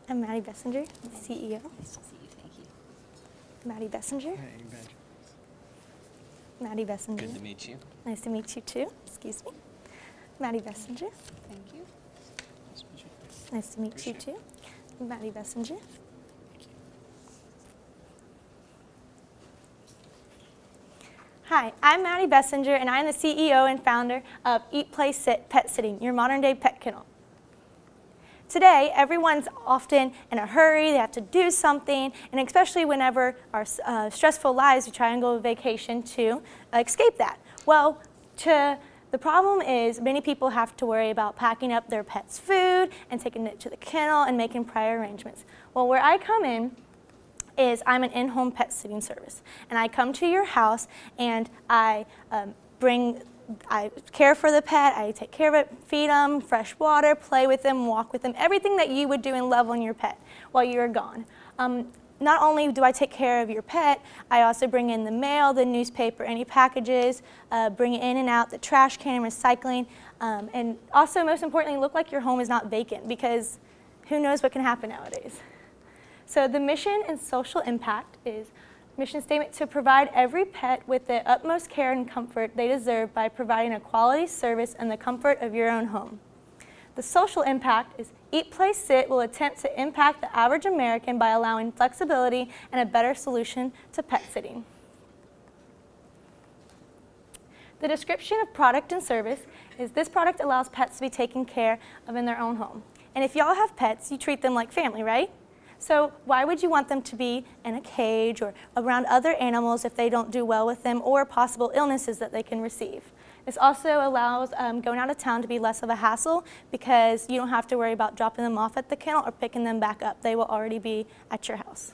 I'm Maddy Bessinger, CEO. Nice to see you, thank you. Maddy Bessinger. Hey, Maddy. Maddy Bessinger. Good to meet you. Nice to meet you too. Excuse me. Maddy Bessinger. Thank you. Nice to meet you. Nice to meet you Appreciate too. Maddy Bessinger. Thank you. Hi, I'm Maddy Bessinger, and I'm the CEO and founder of Eat, Play, Sit Pet Sitting, your modern-day pet kennel. Today, everyone's often in a hurry, they have to do something, and especially whenever our stressful lives, we try and go on vacation to escape that. Well, the problem is many people have to worry about packing up their pet's food and taking it to the kennel and making prior arrangements. Well, where I come in is I'm an in-home pet sitting service, and I come to your house and I care for the pet, I take care of it, feed them, fresh water, play with them, walk with them, everything that you would do and love on your pet while you're gone. Not only do I take care of your pet, I also bring in the mail, the newspaper, any packages, bring it in and out, the trash can, recycling, and also most importantly, look like your home is not vacant because who knows what can happen nowadays. So the mission and social impact is mission statement to provide every pet with the utmost care and comfort they deserve by providing a quality service in the comfort of your own home. The social impact is Eat, Play, Sit will attempt to impact the average American by allowing flexibility and a better solution to pet sitting. The description of product and service is this product allows pets to be taken care of in their own home. And if y'all have pets, you treat them like family, right? So why would you want them to be in a cage or around other animals if they don't do well with them or possible illnesses that they can receive? This also allows going out of town to be less of a hassle because you don't have to worry about dropping them off at the kennel or picking them back up. They will already be at your house.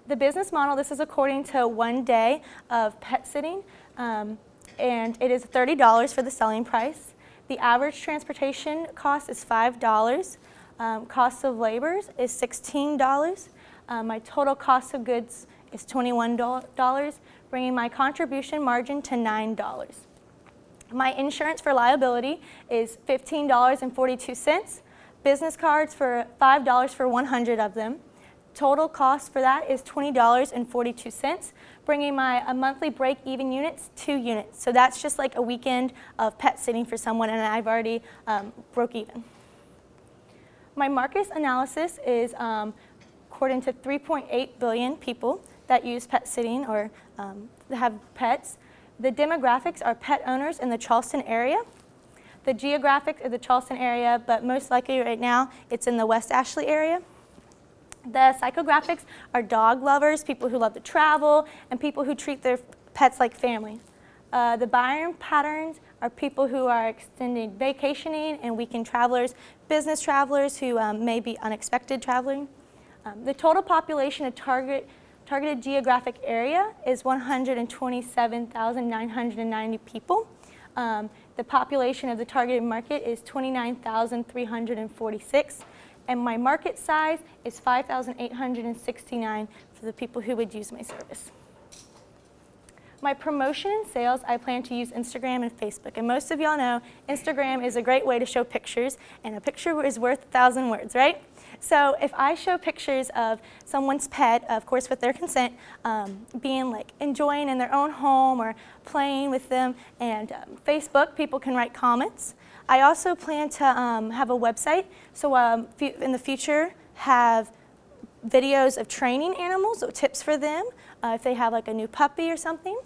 The business model, this is according to 1 day of pet sitting, and it is $30 for the selling price. The average transportation cost is $5. Cost of labor is $16. My total cost of goods is $21, bringing my contribution margin to $9. My insurance for liability is $15.42. Business cards for $5 for 100 of them. Total cost for that is $20.42, bringing my monthly break-even units 2 units. So that's just like a weekend of pet sitting for someone, and I've already broke even. My market analysis is according to 3.8 billion people that use pet sitting or have pets. The demographics are pet owners in the Charleston area. The geographics are the Charleston area, but most likely right now it's in the West Ashley area. The psychographics are dog lovers, people who love to travel, and people who treat their pets like family. The buying patterns are people who are extended vacationing and weekend travelers, business travelers who may be unexpected traveling. The total population of targeted geographic area is 127,990 people. The population of the targeted market is 29,346, and my market size is 5,869 for the people who would use my service. My promotion and sales, I plan to use Instagram and Facebook. And most of y'all know Instagram is a great way to show pictures, and a picture is worth 1,000 words, right? So if I show pictures of someone's pet, of course with their consent, being like enjoying in their own home or playing with them, and Facebook, people can write comments. I also plan to have a website, so in the future have videos of training animals, or tips for them, if they have like a new puppy or something.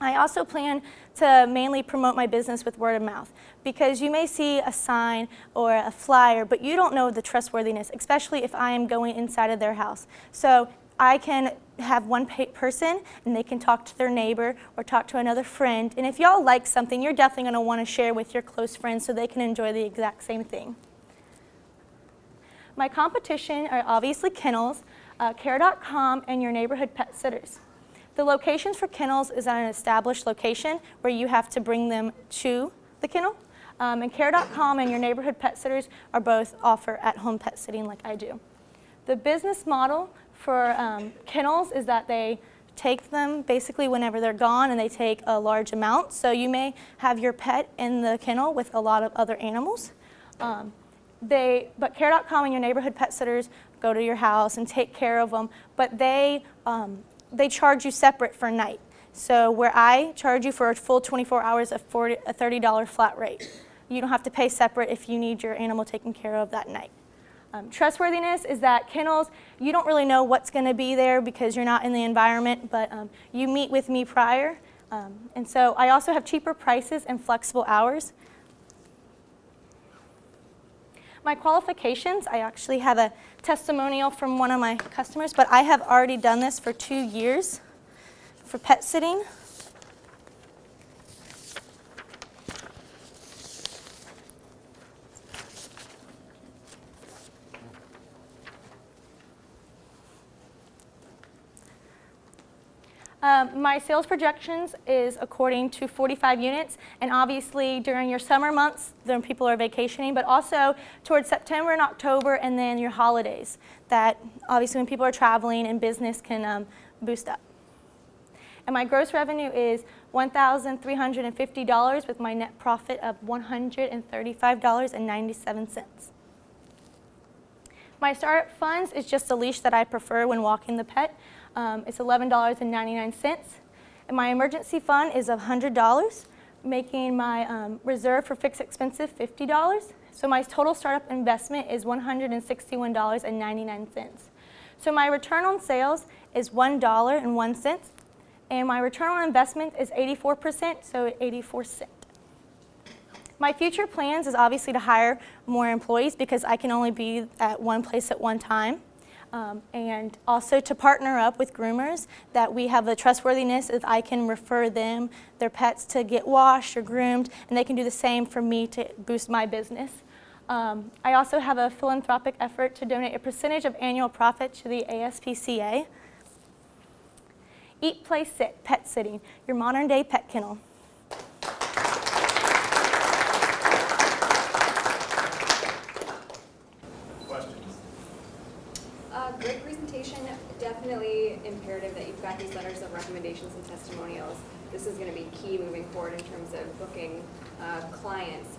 I also plan to mainly promote my business with word of mouth because you may see a sign or a flyer, but you don't know the trustworthiness, especially if I am going inside of their house. So I can have one person and they can talk to their neighbor or talk to another friend. And if y'all like something, you're definitely going to want to share with your close friends so they can enjoy the exact same thing. My competition are obviously kennels, Care.com, and your neighborhood pet sitters. The locations for kennels is at an established location where you have to bring them to the kennel. And Care.com and your neighborhood pet sitters are both offer at-home pet sitting like I do. The business model for kennels is that they take them basically whenever they're gone, and they take a large amount. So you may have your pet in the kennel with a lot of other animals. But Care.com and your neighborhood pet sitters go to your house and take care of them, but they charge you separate for night. So where I charge you for a full 24 hours, a $30 flat rate. You don't have to pay separate if you need your animal taken care of that night. Trustworthiness is that kennels, you don't really know what's going to be there because you're not in the environment, but you meet with me prior. And so I also have cheaper prices and flexible hours. My qualifications, I actually have a testimonial from one of my customers, but I have already done this for 2 years for pet sitting. My sales projections is according to 45 units, and obviously during your summer months, then people are vacationing, but also towards September and October, and then your holidays, that obviously when people are traveling and business can boost up. And my gross revenue is $1,350 with my net profit of $135.97. My startup funds is just a leash that I prefer when walking the pet. It's $11.99. And my emergency fund is $100, making my reserve for fixed expenses $50. So my total startup investment is $161.99. So my return on sales is $1.01, and my return on investment is 84%, so 84 cents. My future plans is obviously to hire more employees because I can only be at one place at one time. And also to partner up with groomers that we have the trustworthiness if I can refer them, their pets, to get washed or groomed, and they can do the same for me to boost my business. I also have a philanthropic effort to donate a percentage of annual profit to the ASPCA. Eat, Play, Sit, pet sitting, your modern day pet kennel. Great presentation. Definitely imperative that you've got these letters of recommendations and testimonials. This is going to be key moving forward in terms of booking clients.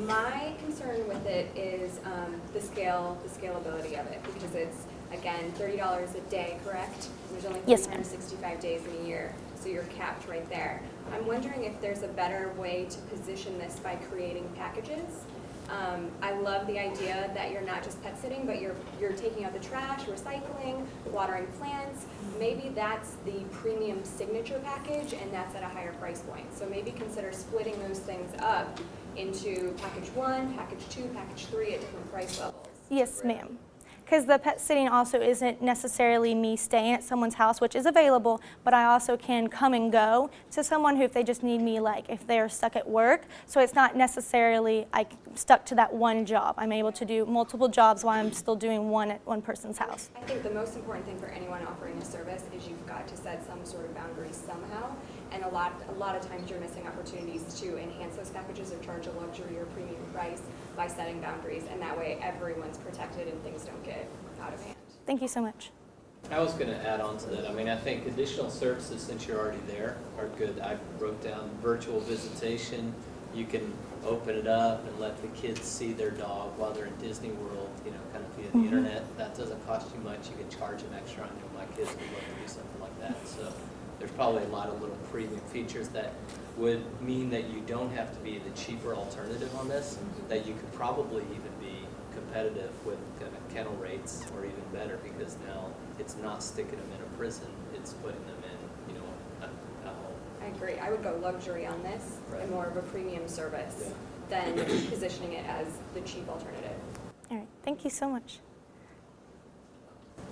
My concern with it is the scalability of it, because it's, again, $30 a day, correct? There's only 365 days in a year, so you're capped right there. I'm wondering if there's a better way to position this by creating packages. I love the idea that you're not just pet sitting, but you're taking out the trash, recycling, watering plants. Maybe that's the premium signature package, and that's at a higher price point. So maybe consider splitting those things up into package 1, package 2, package 3 at different price levels. Yes, ma'am. Because the pet sitting also isn't necessarily me staying at someone's house, which is available, but I also can come and go to someone who, if they just need me, like if they're stuck at work. So it's not necessarily stuck to that one job. I'm able to do multiple jobs while I'm still doing one at one person's house. I think the most important thing for anyone offering a service is you've got to set some sort of boundaries somehow. And a lot of times you're missing opportunities to enhance those packages or charge a luxury or premium price by setting boundaries, and that way everyone's protected and things don't get out of hand. Thank you so much. I was going to add on to that. I mean, I think additional services, since you're already there, are good. I wrote down virtual visitation. You can open it up and let the kids see their dog while they're in Disney World, kind of via the internet. That doesn't cost you much. You can charge them extra. I know my kids would love to do something like that. So there's probably a lot of little premium features that would mean that you don't have to be the cheaper alternative on this, that you could probably even be competitive with kind of kennel rates or even better, because now it's not sticking them in a prison, it's putting them in, a home. I agree. I would go luxury on this and more of a premium service than positioning it as the cheap alternative. All right. Thank you so much.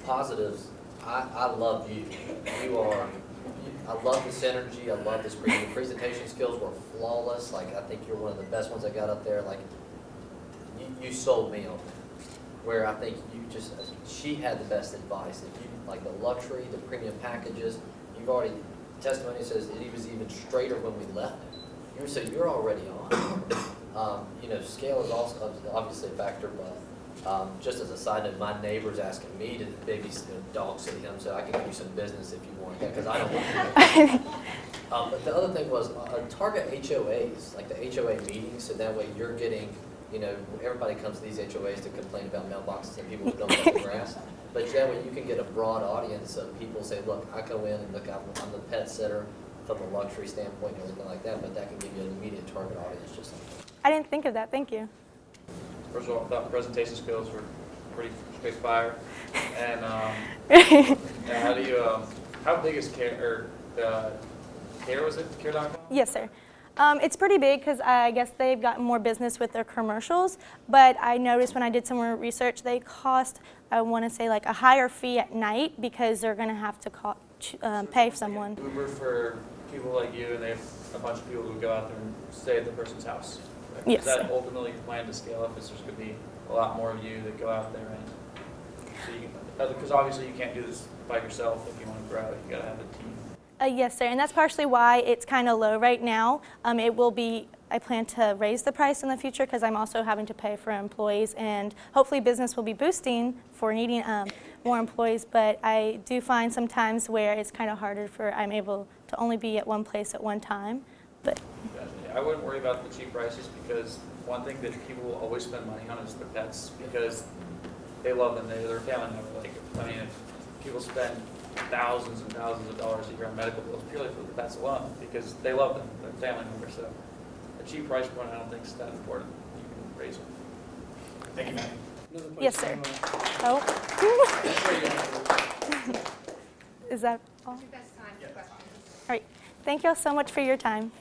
Positives. I love you. I love this energy. I love this presentation skills were flawless. I think you're one of the best ones I got up there. You sold me on that. Where I think she had the best advice. If you the luxury, the premium packages, you've already, testimony says it was even straighter when we left. So you're already on. Scale is also obviously a factor, but just as a side note, my neighbor's asking me to dog sit him, so I can give you some business if you want that, because I don't want to. But the other thing was target HOAs, like the HOA meetings, so that way you're getting You know, everybody comes to these HOAs to complain about mailboxes and people who don't cut the grass. But yeah, when you can get a broad audience of people say, look, I go in and look, I'm the pet sitter from a luxury standpoint and everything like that, but that can give you an immediate target audience just like that. I didn't think of that. Thank you. First of all, I thought presentation skills were pretty big fire. And how do you, how big is Care, Care, was it, Care.com? Yes, sir. It's pretty big because I guess they've gotten more business with their commercials, but I noticed when I did some more research, they cost, I want to say, like a higher fee at night because they're going to have to pay someone. Uber for people like you, and they have a bunch of people who go out there and stay at the person's house. Right? Yes, Is that sir. ultimately your plan to scale up? Is there's going to be a lot more of you that go out there and, so because obviously you can't do this by yourself if you want to grow. You got to have a team. Yes, sir, and that's partially why it's kind of low right now. It will be, I plan to raise the price in the future because I'm also having to pay for employees, and hopefully business will be boosting for needing more employees, but I do find sometimes where it's kind of harder I'm able to only be at one place at one time. But I wouldn't worry about the cheap prices because one thing that people will always spend money on is their pets because they love them. They're their family member. Like, I mean, if people spend thousands and thousands of dollars a year on medical bills purely for the pets alone because they love them, they're family members. So a cheap price point I don't think is that important. You can raise them. Thank you, Maddy. yes, sir. Oh, is that all? All right. Thank you all so much for your time.